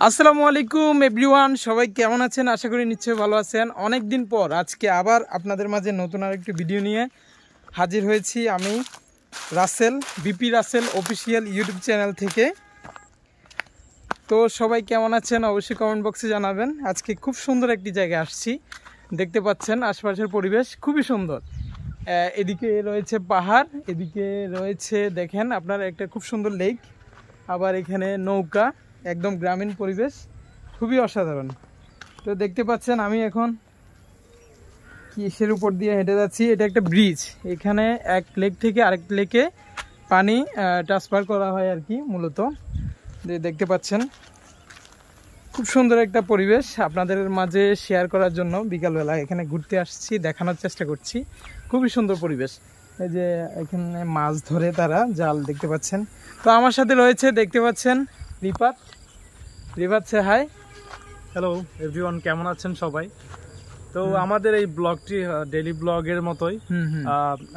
আসসালামু আলাইকুম এভরিওয়ান, সবাই কেমন আছেন? আশা করি নিশ্চয়ই ভালো আছেন। অনেক দিন পর আজকে আবার আপনাদের মাঝে নতুন আরেকটি ভিডিও নিয়ে হাজির হয়েছি আমি Rasel, BP Rasel official YouTube channel থেকে। তো সবাই কেমন আছেন অবশ্যই কমেন্ট বক্সে জানাবেন। আজকে খুব সুন্দর একটি জায়গায় আসছি, দেখতে পাচ্ছেন আশপাশের পরিবেশ খুবই সুন্দর। এদিকে রয়েছে পাহাড়, এদিকে রয়েছে দেখেন আপনার একটা খুব সুন্দর লেক, আবার এখানে নৌকা, একদম গ্রামীণ পরিবেশ, খুবই অসাধারণ। তো দেখতে পাচ্ছেন আমি এখন কিসের উপর দিয়ে হেঁটে যাচ্ছি। এটা একটা ব্রিজ, এখানে এক লেক থেকে আরেক লেকে পানি ট্রান্সফার করা হয় আর কি মূলত। দেখতে পাচ্ছেন খুব সুন্দর একটা পরিবেশ আপনাদের মাঝে শেয়ার করার জন্য বিকালবেলা এখানে ঘুরতে আসছি, দেখানোর চেষ্টা করছি। খুবই সুন্দর পরিবেশ। এই যে এখানে মাছ ধরে তারা, জাল দেখতে পাচ্ছেন। তো আমার সাথে রয়েছে দেখতে পাচ্ছেন রিফাত। রিফাত সে হাই। হ্যালো এভরিওয়ান, কেমন আছেন সবাই? তো আমাদের এই ব্লগটি ডেইলি ব্লগের মতোই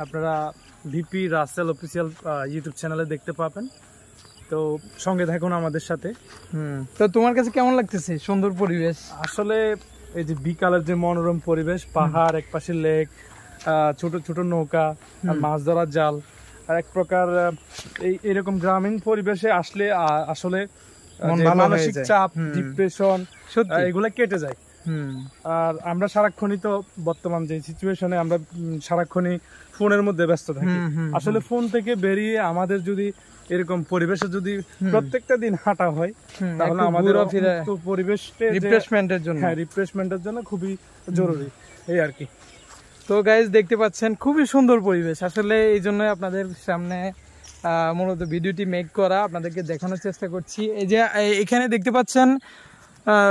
আপনারা ভিপি রাসেল অফিসিয়াল ইউটিউব চ্যানেলে দেখতে পাবেন। তো সঙ্গে থাকুন আমাদের সাথে। তো তোমার কাছে কেমন লাগতেছে সুন্দর পরিবেশ? আসলে এই যে বিকালের যে মনোরম পরিবেশ, পাহাড়, এক পাশে লেক, ছোট ছোট নৌকা, আর মাছ ধরার জাল, আর এক প্রকার এরকম গ্রামীণ পরিবেশে আসলে আসলে মানসিক চাপ, ডিপ্রেশন এগুলা কেটে যায়। আর আমরা সারাক্ষণই তো বর্তমান যে সিচুয়েশনে আমরা সারাক্ষণই ফোনের মধ্যে ব্যস্ত থাকি। আসলে ফোন থেকে বেরিয়ে আমাদের যদি এরকম পরিবেশে যদি প্রত্যেকটা দিন হাঁটা হয় তাহলে আমাদের পরিবেশ রিফ্রেশমেন্টের জন্য খুবই জরুরি, এই আর কি। তো গাইজ দেখতে পাচ্ছেন খুবই সুন্দর পরিবেশ, আসলে এই জন্য আপনাদের সামনে মূলত ভিডিওটি মেক করা, আপনাদেরকে দেখানোর চেষ্টা করছি। এই যে এখানে দেখতে পাচ্ছেন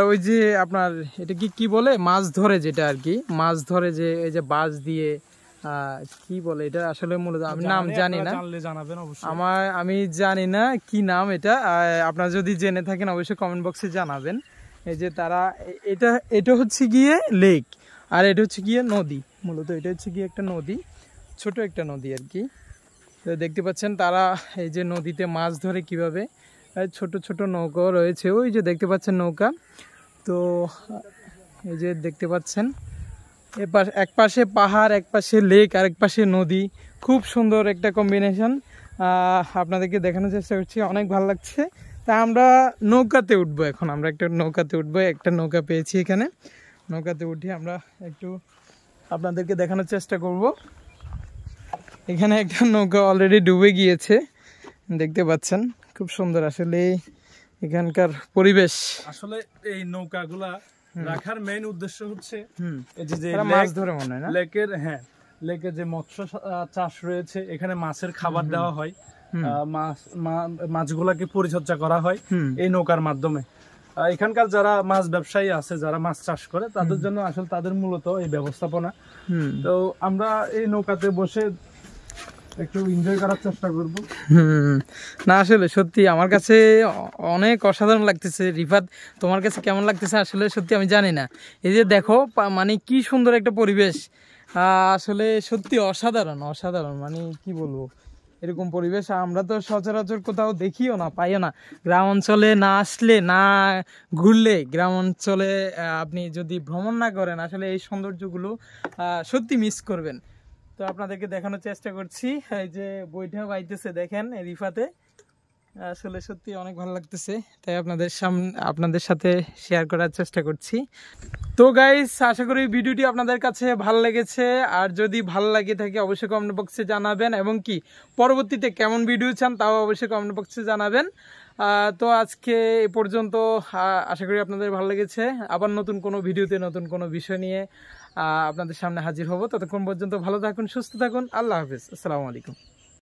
ওই যে আপনার এটা কি বলে, মাছ ধরে যেটা আর কি, মাছ ধরে যে এই যে বাঁশ দিয়ে কি বলে এটা, আসলে মূলত আমি নাম জানি না, আমি জানি না কি নাম এটা। আপনারা যদি জেনে থাকেন অবশ্যই কমেন্ট বক্সে জানাবেন। এই যে তারা এটা হচ্ছে গিয়ে লেক, আর এটা হচ্ছে গিয়ে নদী। মূলত এটা হচ্ছে গিয়ে একটা নদী, ছোট একটা নদী আর কি। তো দেখতে পাচ্ছেন তারা এই যে নদীতে মাছ ধরে কিভাবে, ছোট ছোট নৌকা রয়েছে, ওই যে দেখতে পাচ্ছেন নৌকা। তো এই যে দেখতে পাচ্ছেন এক পাশে পাহাড়, এক পাশে লেক, আর এক পাশে নদী, খুব সুন্দর একটা কম্বিনেশন। আপনাদেরকে দেখানোর চেষ্টা করছি, অনেক ভালো লাগছে। তা আমরা নৌকাতে উঠবো এখন, আমরা একটা নৌকাতে উঠবো, একটা নৌকা পেয়েছি এখানে। নৌকাতে উঠে আমরা একটু আপনাদেরকে দেখানোর চেষ্টা করব। এখানে একটা নৌকা অলরেডি ডুবে গিয়েছে, দেখতে পাচ্ছেন খুব সুন্দর আসলে এখানকার পরিবেশ। আসলে এই নৌকাগুলা রাখার মেইন উদ্দেশ্য হচ্ছে মাছ ধরে মনে হয় না, লেকের যে মৎস্য চাষ রয়েছে, এখানে মাছের খাবার দেওয়া হয়, মাছগুলাকে পরিচর্যা করা হয় এই নৌকার মাধ্যমে। এখানকার যারা মাছ ব্যবসায়ী আছে, যারা মাছ চাষ করে, তাদের জন্য আসলে তাদের মূলত এই ব্যবস্থাপনা। তো আমরা এই নৌকাতে বসে একটু এনজয় করার চেষ্টা করব। না আসলে সত্যি আমার কাছে অনেক অসাধারণ লাগতেছে। রিফাত, তোমার কাছে কেমন লাগতেছে? আসলে সত্যি আমি জানি না। এই যে দেখো মানে কি সুন্দর একটা পরিবেশ, আসলে সত্যি অসাধারণ অসাধারণ, মানে কি বলবো, এরকম পরিবেশ আমরা তো সচরাচর কোথাও দেখিও না, পাইও না। গ্রাম অঞ্চলে না আসলে, না ঘুরলে, গ্রাম অঞ্চলে আপনি যদি ভ্রমণ না করেন, আসলে এই সৌন্দর্যগুলো সত্যি মিস করবেন। তো আপনাদেরকে দেখানোর চেষ্টা করছি, এই যে বইটা বাইতেছে দেখেন রিফাতে, আসলে সত্যি অনেক ভালো লাগতেছে, তাই আপনাদের সাথে শেয়ার করার চেষ্টা করছি। তো গাইস, আশা করি ভিডিওটি আপনাদের কাছে ভালো লেগেছে, আর যদি ভালো লাগে থাকে অবশ্যই কমেন্ট বক্সে জানাবেন, এবং কি পরবর্তীতে কেমন ভিডিও চান তাও অবশ্যই কমেন্ট বক্সে জানাবেন। তো আজকে এ পর্যন্ত, আশা করি আপনাদের ভালো লেগেছে। আবার নতুন কোনো ভিডিওতে নতুন কোনো বিষয় নিয়ে আপনাদের সামনে হাজির হব। ততক্ষণ পর্যন্ত ভালো থাকুন, সুস্থ থাকুন, আল্লাহ হাফেজ, আসসালামু আলাইকুম।